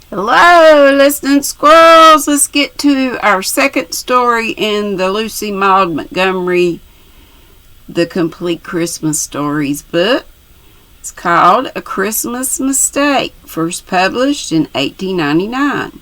Hello, listening squirrels. Let's get to our second story in the Lucy Maud Montgomery The Complete Christmas Stories book. It's called A Christmas Mistake, first published in 1899.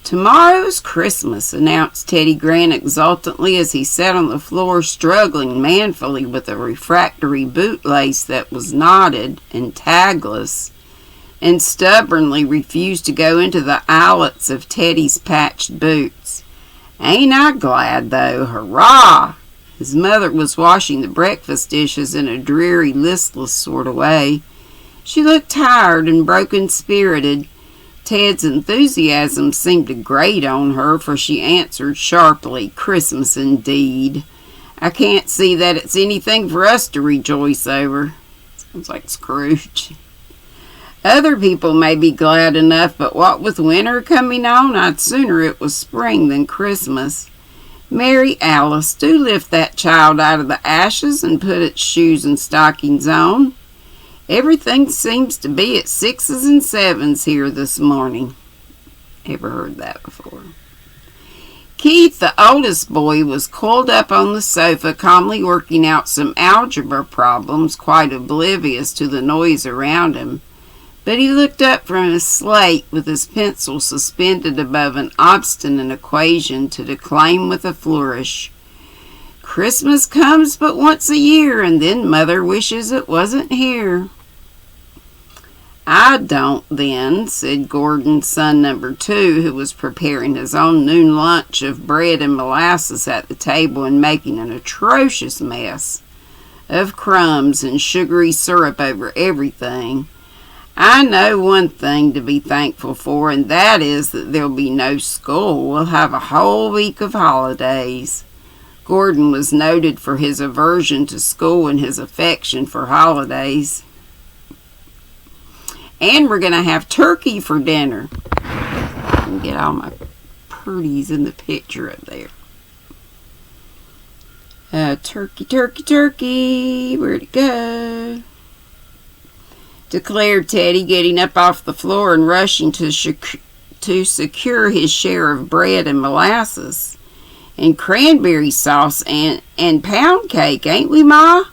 Tomorrow's Christmas, announced Teddy Grant exultantly as he sat on the floor struggling manfully with a refractory bootlace that was knotted and tagless, and stubbornly refused to go into the eyelets of Teddy's patched boots. "Ain't I glad, though? Hurrah!" His mother was washing the breakfast dishes in a dreary, listless sort of way. She looked tired and broken-spirited. Ted's enthusiasm seemed to grate on her, for she answered sharply, "Christmas indeed. I can't see that it's anything for us to rejoice over." Sounds like Scrooge. "Other people may be glad enough, but what with winter coming on, I'd sooner it was spring than Christmas. Mary Alice, do lift that child out of the ashes and put its shoes and stockings on. Everything seems to be at 6s and 7s here this morning." Ever heard that before? Keith, the oldest boy, was coiled up on the sofa, calmly working out some algebra problems, quite oblivious to the noise around him. But he looked up from his slate with his pencil suspended above an obstinate equation to declaim with a flourish. "Christmas comes but once a year, and then Mother wishes it wasn't here." "I don't, then," said Gordon, son number 2, who was preparing his own noon lunch of bread and molasses at the table and making an atrocious mess of crumbs and sugary syrup over everything. "I know one thing to be thankful for, and that is that there'll be no school. We'll have a whole week of holidays." Gordon was noted for his aversion to school and his affection for holidays. "And we're going to have turkey for dinner." I can get all my purties in the picture up there. Turkey, turkey, turkey. Where'd it go? Declared Teddy, getting up off the floor and rushing to secure his share of bread and molasses. "And cranberry sauce and pound cake, ain't we, Ma?"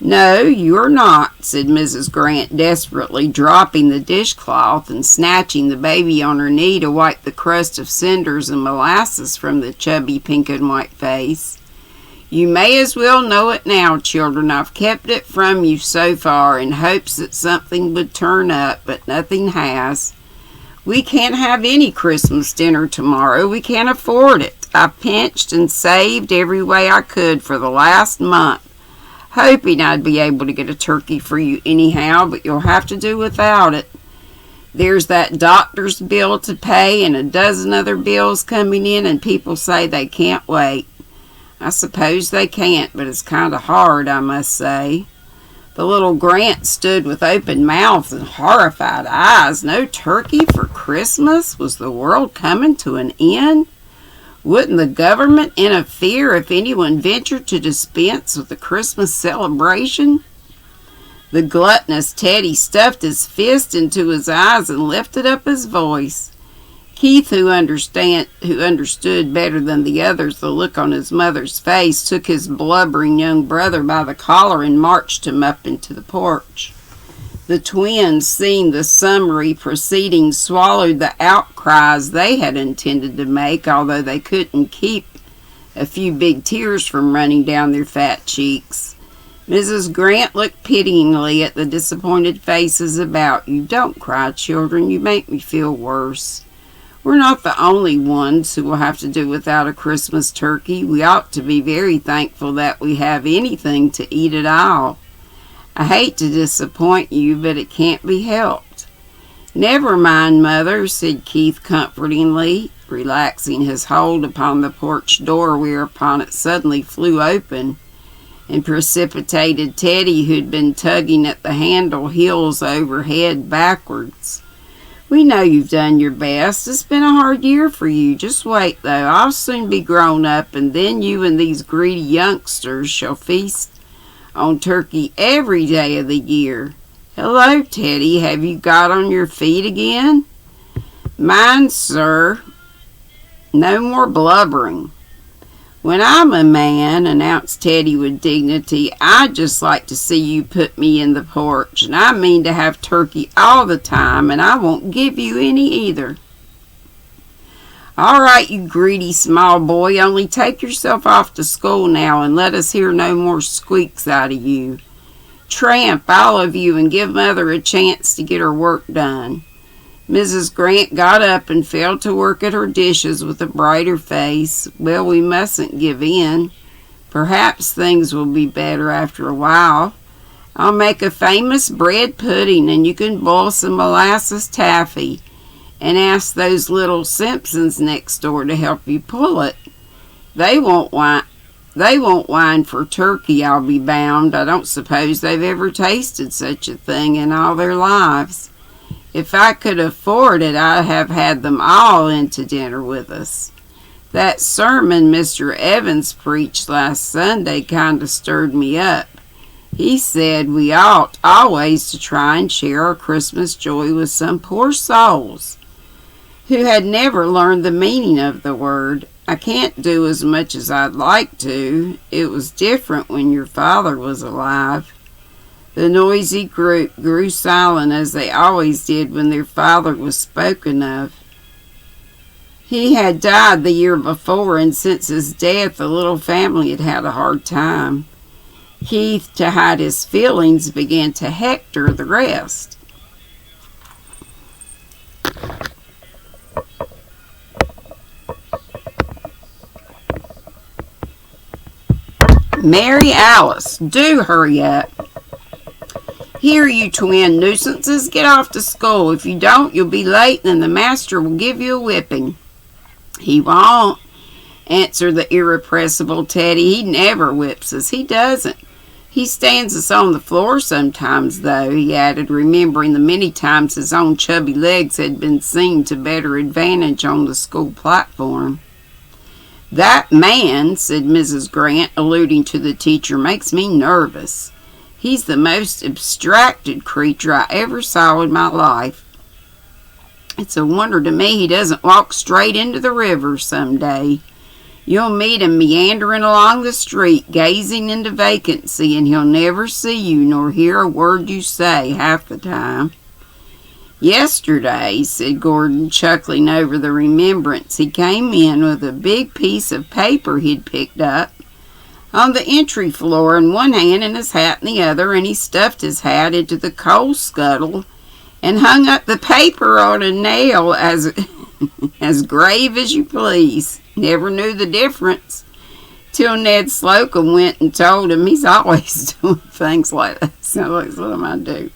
"No, you're not," said Mrs. Grant desperately, dropping the dishcloth and snatching the baby on her knee to wipe the crust of cinders and molasses from the chubby pink and white face. "You may as well know it now, children. I've kept it from you so far in hopes that something would turn up, but nothing has. We can't have any Christmas dinner tomorrow. We can't afford it. I've pinched and saved every way I could for the last month, hoping I'd be able to get a turkey for you anyhow, but you'll have to do without it. There's that doctor's bill to pay and a dozen other bills coming in, and people say they can't wait. I suppose they can't, but it's kind of hard, I must say." The little Grant stood with open mouth and horrified eyes. No turkey for Christmas? Was the world coming to an end? Wouldn't the government interfere if anyone ventured to dispense with the Christmas celebration? The gluttonous Teddy stuffed his fist into his eyes and lifted up his voice. Keith, who understood better than the others the look on his mother's face, took his blubbering young brother by the collar and marched him up into the porch. The twins, seeing the summary proceedings, swallowed the outcries they had intended to make, although they couldn't keep a few big tears from running down their fat cheeks. Mrs. Grant looked pityingly at the disappointed faces about you. "Don't cry, children. You make me feel worse. We're not the only ones who will have to do without a Christmas turkey. We ought to be very thankful that we have anything to eat at all. I hate to disappoint you, but it can't be helped." "Never mind, Mother," said Keith comfortingly, relaxing his hold upon the porch door, whereupon it suddenly flew open and precipitated Teddy, who'd been tugging at the handle, heels over head backwards. "We know you've done your best. It's been a hard year for you. Just wait, though. I'll soon be grown up, and then you and these greedy youngsters shall feast on turkey every day of the year. Hello, Teddy. Have you got on your feet again?" Mine, sir. No more blubbering. When I'm a man, announced Teddy with dignity, I'd just like to see you put me in the porch, and I mean to have turkey all the time, and I won't give you any either. All right, you greedy small boy, only take yourself off to school now and let us hear no more squeaks out of you. Tramp, all of you, and give Mother a chance to get her work done. Mrs. Grant got up and fell to work at her dishes with a brighter face. Well, we mustn't give in. Perhaps things will be better after a while. I'll make a famous bread pudding, and you can boil some molasses taffy, and ask those little Simpsons next door to help you pull it. They won't whine for turkey, I'll be bound. I don't suppose they've ever tasted such a thing in all their lives. If I could afford it, I'd have had them all in to dinner with us. That sermon Mr. Evans preached last Sunday kind of stirred me up. He said we ought always to try and share our Christmas joy with some poor souls who had never learned the meaning of the word. I can't do as much as I'd like to. It was different when your father was alive. The noisy group grew silent as they always did when their father was spoken of. He had died the year before, and since his death the little family had had a hard time. Keith, to hide his feelings, began to hector the rest. Mary Alice, do hurry up. Here, you twin nuisances, get off to school. If you don't, you'll be late, and the master will give you a whipping. He won't, answered the irrepressible Teddy. He never whips us. He doesn't. He stands us on the floor sometimes, though, he added, remembering the many times his own chubby legs had been seen to better advantage on the school platform. That man, said Mrs. Grant, alluding to the teacher, makes me nervous. He's the most abstracted creature I ever saw in my life. It's a wonder to me he doesn't walk straight into the river some day. You'll meet him meandering along the street, gazing into vacancy, and he'll never see you nor hear a word you say half the time. Yesterday, said Gordon, chuckling over the remembrance, he came in with a big piece of paper he'd picked up on the entry floor in one hand and his hat in the other, and he stuffed his hat into the coal scuttle and hung up the paper on a nail as grave as you please. Never knew the difference till Ned Slocum went and told him. He's always doing things like that. So what am I do?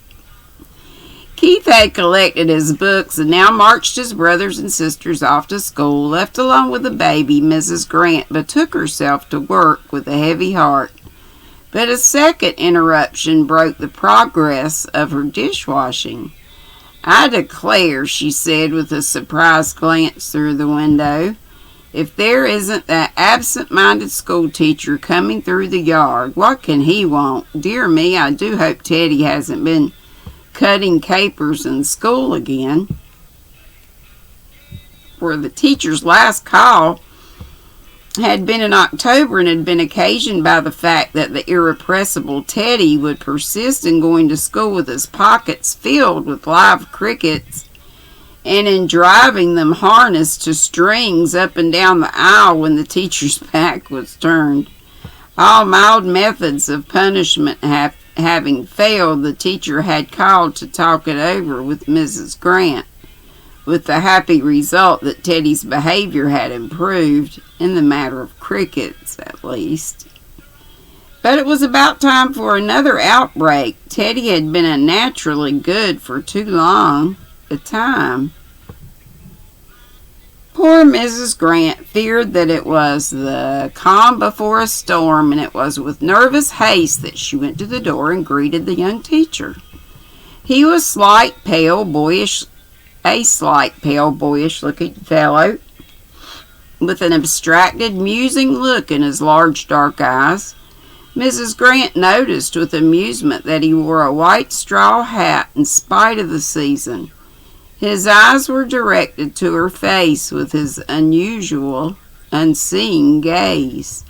Keith had collected his books and now marched his brothers and sisters off to school. Left alone with the baby, Mrs. Grant betook herself to work with a heavy heart. But a second interruption broke the progress of her dishwashing. I declare, she said with a surprised glance through the window, if there isn't that absent-minded schoolteacher coming through the yard, what can he want? Dear me, I do hope Teddy hasn't been cutting capers in school again. For the teacher's last call had been in October and had been occasioned by the fact that the irrepressible Teddy would persist in going to school with his pockets filled with live crickets and in driving them harnessed to strings up and down the aisle when the teacher's back was turned. All mild methods of punishment having failed, the teacher had called to talk it over with Mrs. Grant, with the happy result that Teddy's behavior had improved, in the matter of crickets at least. But it was about time for another outbreak. Teddy had been unnaturally good for too long a time. Poor Mrs. Grant feared that it was the calm before a storm, and it was with nervous haste that she went to the door and greeted the young teacher. He was a slight, pale, boyish-looking fellow, with an abstracted, musing look in his large dark eyes. Mrs. Grant noticed with amusement that he wore a white straw hat in spite of the season. His eyes were directed to her face with his unusual, unseeing gaze,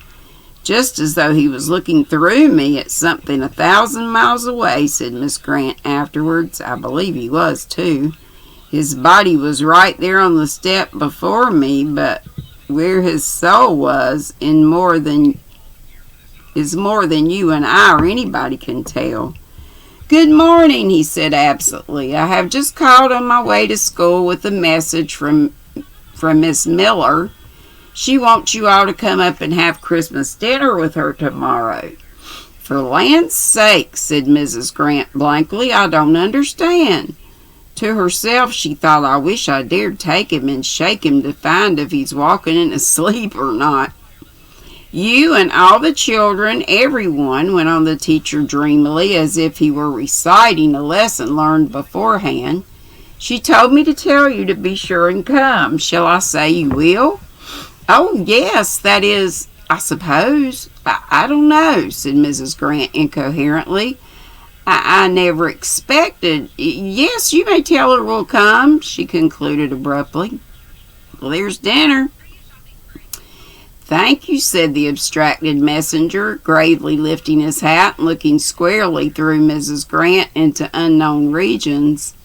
just as though he was looking through me at something 1,000 miles away, said Miss Grant afterwards. I believe he was, too. His body was right there on the step before me, but where his soul was is more than you and I or anybody can tell. "Good morning," he said absently. "I have just called on my way to school with a message from Miss Miller. She wants you all to come up and have Christmas dinner with her tomorrow." "For land's sake," said Mrs. Grant blankly, "I don't understand." To herself she thought, "I wish I dared take him and shake him to find if he's walking in his sleep or not." "You and all the children, everyone," went on the teacher dreamily, as if he were reciting a lesson learned beforehand. "She told me to tell you to be sure and come. Shall I say you will?" "Oh, yes, that is, I suppose. I don't know," said Mrs. Grant incoherently. I never expected. Yes, you may tell her we'll come," she concluded abruptly. "Well, there's dinner." "Thank you," said the abstracted messenger, gravely lifting his hat and looking squarely through Mrs. Grant into unknown regions.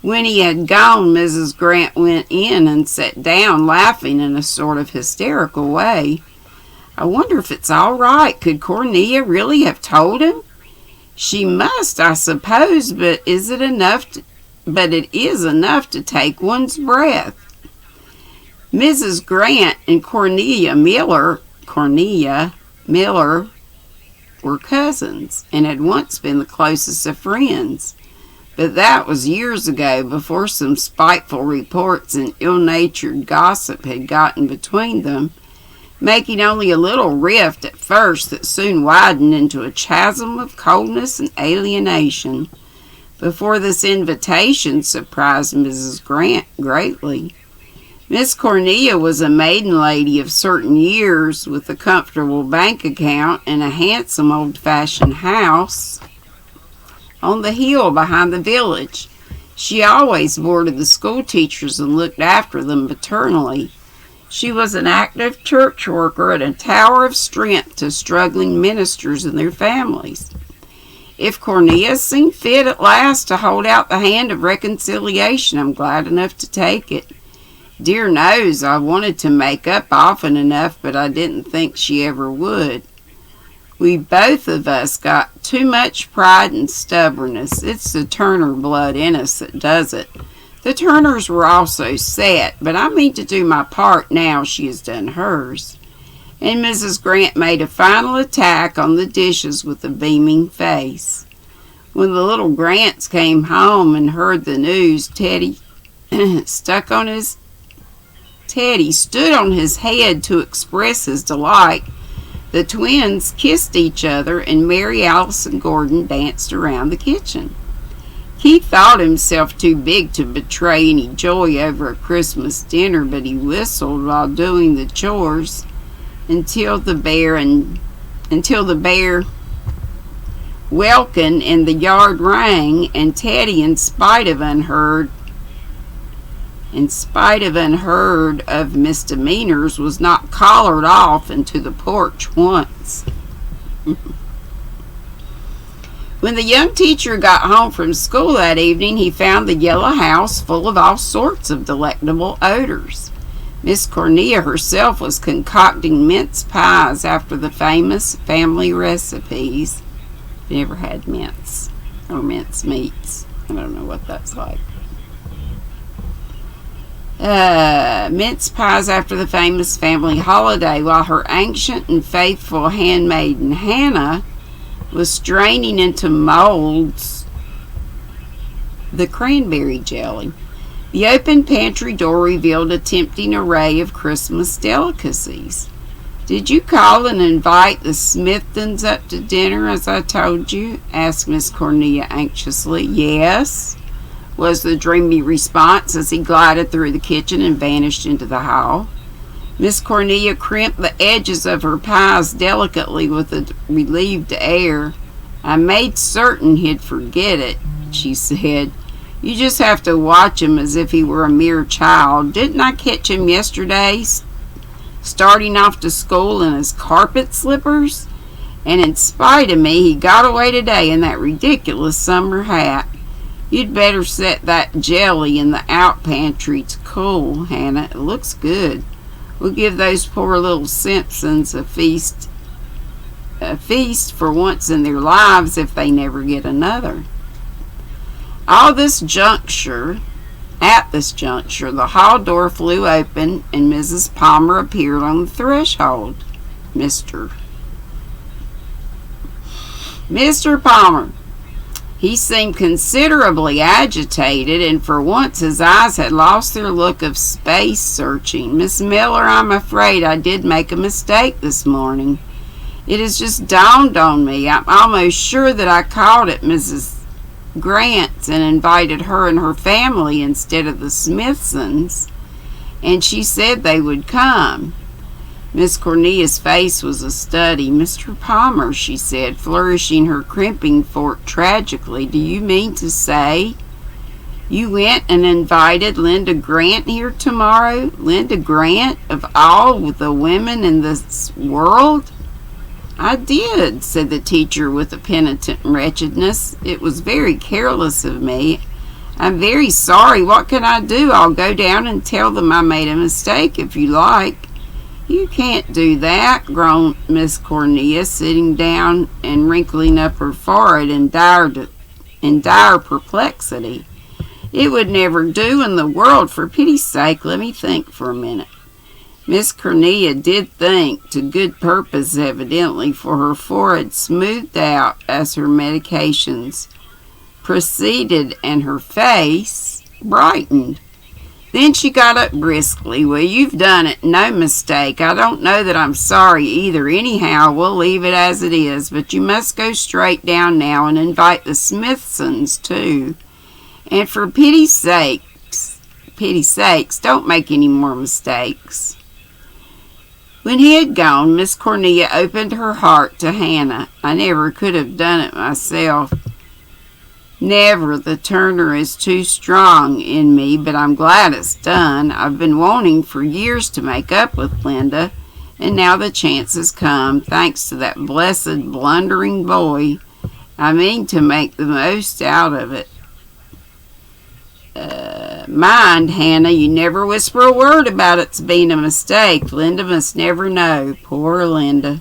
When he had gone, Mrs. Grant went in and sat down, laughing in a sort of hysterical way. "I wonder if it's all right. Could Cornelia really have told him?" "She must, I suppose, but it is enough to take one's breath." Mrs. Grant and Cornelia Miller were cousins and had once been the closest of friends. But that was years ago, before some spiteful reports and ill-natured gossip had gotten between them, making only a little rift at first that soon widened into a chasm of coldness and alienation. Before this invitation surprised Mrs. Grant greatly. Miss Cornelia was a maiden lady of certain years, with a comfortable bank account and a handsome old-fashioned house on the hill behind the village. She always boarded the school teachers and looked after them maternally. She was an active church worker and a tower of strength to struggling ministers and their families. If Cornelia seemed fit at last to hold out the hand of reconciliation, I'm glad enough to take it. Dear knows I wanted to make up often enough, but I didn't think she ever would. We both of us got too much pride and stubbornness. It's the Turner blood in us that does it. The Turners were also set, but I mean to do my part now she has done hers." And Mrs. Grant made a final attack on the dishes with a beaming face. When the little Grants came home and heard the news, Teddy stood on his head to express his delight. The twins kissed each other, and Mary Allison Gordon danced around the kitchen. Keith thought himself too big to betray any joy over a Christmas dinner, but he whistled while doing the chores until the bear welkin and the yard rang, and Teddy, in spite of unheard of misdemeanors, was not collared off into the porch once. When the young teacher got home from school that evening, he found the yellow house full of all sorts of delectable odors. Miss Cornelia herself was concocting mince pies after the famous family recipes. Never had mince or mince meats. I don't know what that's like. Mince pies after the famous family holiday, while her ancient and faithful handmaiden Hannah was straining into molds the cranberry jelly. The open pantry door revealed a tempting array of Christmas delicacies. "Did you call and invite the Smithtons up to dinner, as I told you?" asked Miss Cornelia anxiously. "Yes," was the dreamy response as he glided through the kitchen and vanished into the hall. Miss Cornelia crimped the edges of her pies delicately with a relieved air. "I made certain he'd forget it," she said. You just have to watch him as if he were a mere child. Didn't I catch him yesterday, starting off to school in his carpet slippers? And in spite of me, he got away today in that ridiculous summer hat. You'd better set that jelly in the out pantry to cool, Hannah. It looks good. We'll give those poor little Simpsons a feast for once in their lives if they never get another. At this juncture, the hall door flew open and Mrs. Palmer appeared on the threshold. Mr. Palmer. He seemed considerably agitated, and for once his eyes had lost their look of space searching. Miss Miller, I'm afraid I did make a mistake this morning. It has just dawned on me. I'm almost sure that I called at Mrs. Grant's and invited her and her family instead of the Smithsons, and she said they would come. Miss Cornelia's face was a study. Mr. Palmer, she said, flourishing her crimping fork tragically, do you mean to say you went and invited Linda Grant here tomorrow? Linda Grant, of all the women in this world? I did, said the teacher with a penitent wretchedness. It was very careless of me. I'm very sorry. What can I do? I'll go down and tell them I made a mistake if you like. You can't do that, groaned Miss Cornelia, sitting down and wrinkling up her forehead in dire perplexity. It would never do in the world. For pity's sake, let me think for a minute. Miss Cornelia did think, to good purpose evidently, for her forehead smoothed out as her medications proceeded and her face brightened. Then she got up briskly. Well, you've done it, no mistake. I don't know that I'm sorry either. Anyhow, we'll leave it as it is, but you must go straight down now and invite the Smithsons too. And for pity's sakes, don't make any more mistakes. When he had gone, Miss Cornelia opened her heart to Hannah. I never could have done it myself. Never. The Turner is too strong in me, but I'm glad it's done. I've been wanting for years to make up with Linda, and now the chance has come, thanks to that blessed blundering boy. I mean to make the most out of it. Mind, Hannah, you never whisper a word about it's being a mistake. Linda must never know. Poor Linda.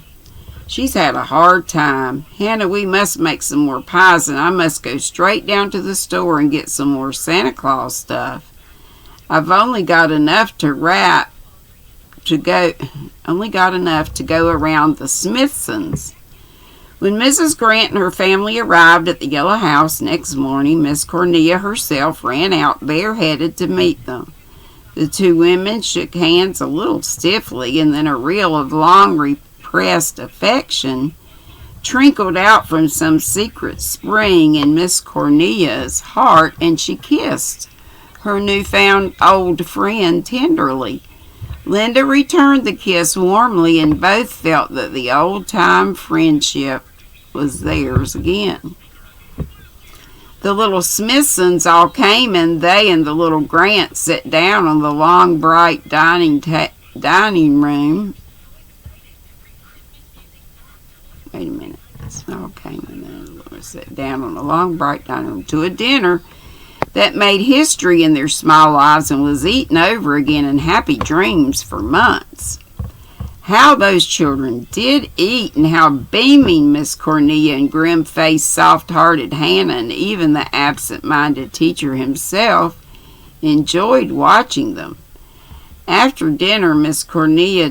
She's had a hard time. Hannah, we must make some more pies, and I must go straight down to the store and get some more Santa Claus stuff. I've only got enough to go around the Smithsons. When Mrs. Grant and her family arrived at the Yellow House next morning, Miss Cornelia herself ran out bareheaded to meet them. The two women shook hands a little stiffly, and then a reel of long repressed affection trickled out from some secret spring in Miss Cornelia's heart, and she kissed her newfound old friend tenderly. Linda returned the kiss warmly, and both felt that the old-time friendship was theirs again. The little Smithsons all came, and they and the little Grants sat down on the long, bright dining room. Wait a minute. It's all came, and then they sat down on the long, bright dining room to a dinner that made history in their small lives and was eaten over again in happy dreams for months. How those children did eat, and how beaming Miss Cornelia and grim-faced, soft-hearted Hannah and even the absent-minded teacher himself enjoyed watching them. After dinner, Miss Cornelia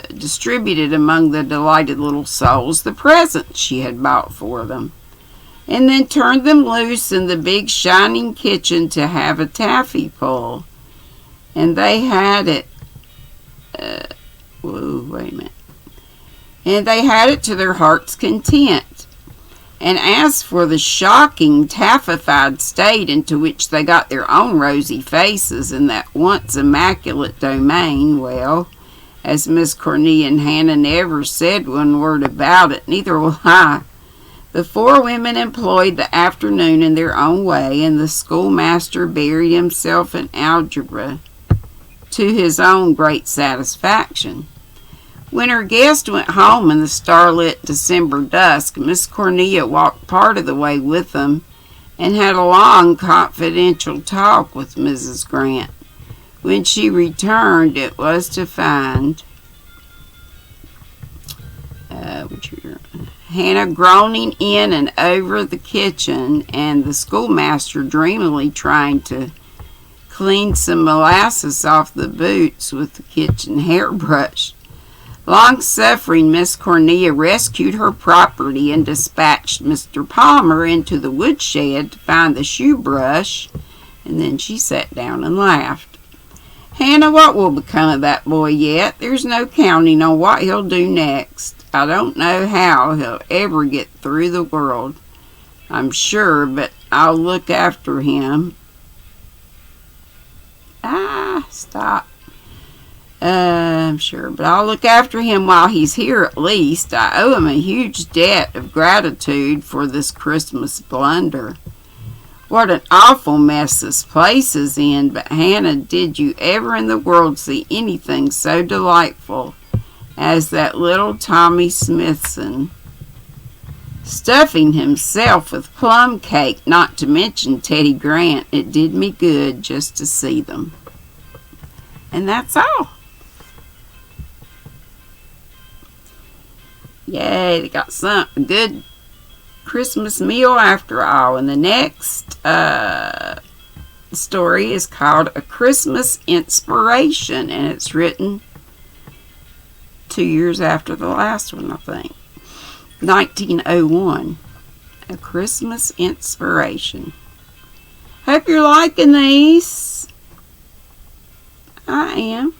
distributed among the delighted little souls the presents she had bought for them, and then turned them loose in the big shining kitchen to have a taffy pull. And they had it, And they had it to their heart's content. And as for the shocking, taffified state into which they got their own rosy faces in that once immaculate domain, well, as Miss Cornelia and Hannah never said one word about it, neither will I. The four women employed the afternoon in their own way, and the schoolmaster buried himself in algebra to his own great satisfaction. When her guest went home in the starlit December dusk, Miss Cornelia walked part of the way with them and had a long confidential talk with Mrs. Grant. When she returned, it was to find Hannah groaning in and over the kitchen, and the schoolmaster dreamily trying to clean some molasses off the boots with the kitchen hairbrush. Long-suffering Miss Cornelia rescued her property and dispatched Mr. Palmer into the woodshed to find the shoe brush, and then she sat down and laughed. "Hannah, what will become of that boy yet? There's no counting on what he'll do next. I don't know how he'll ever get through the world, I'm sure, but I'll look after him." Stop. I'm sure, but I'll look after him while he's here at least. I owe him a huge debt of gratitude for this Christmas blunder. What an awful mess this place is in, but Hannah, did you ever in the world see anything so delightful as that little Tommy Smithson stuffing himself with plum cake, not to mention Teddy Grant? It did me good just to see them. And that's all. Yay, they got a good Christmas meal after all. And the next story is called A Christmas Inspiration, and it's written 2 years after the last one, I think. 1901. A Christmas Inspiration. Hope you're liking these. I am.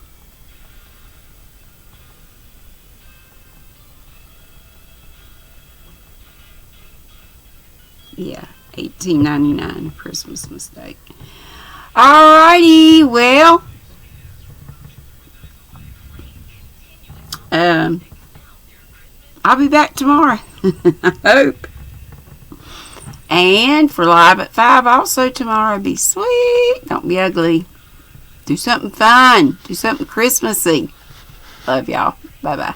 Yeah, 1899, Christmas mistake. Alrighty, well, I'll be back tomorrow. I hope. And for Live at 5 also tomorrow, be sweet. Don't be ugly. Do something fun. Do something Christmassy. Love y'all. Bye-bye.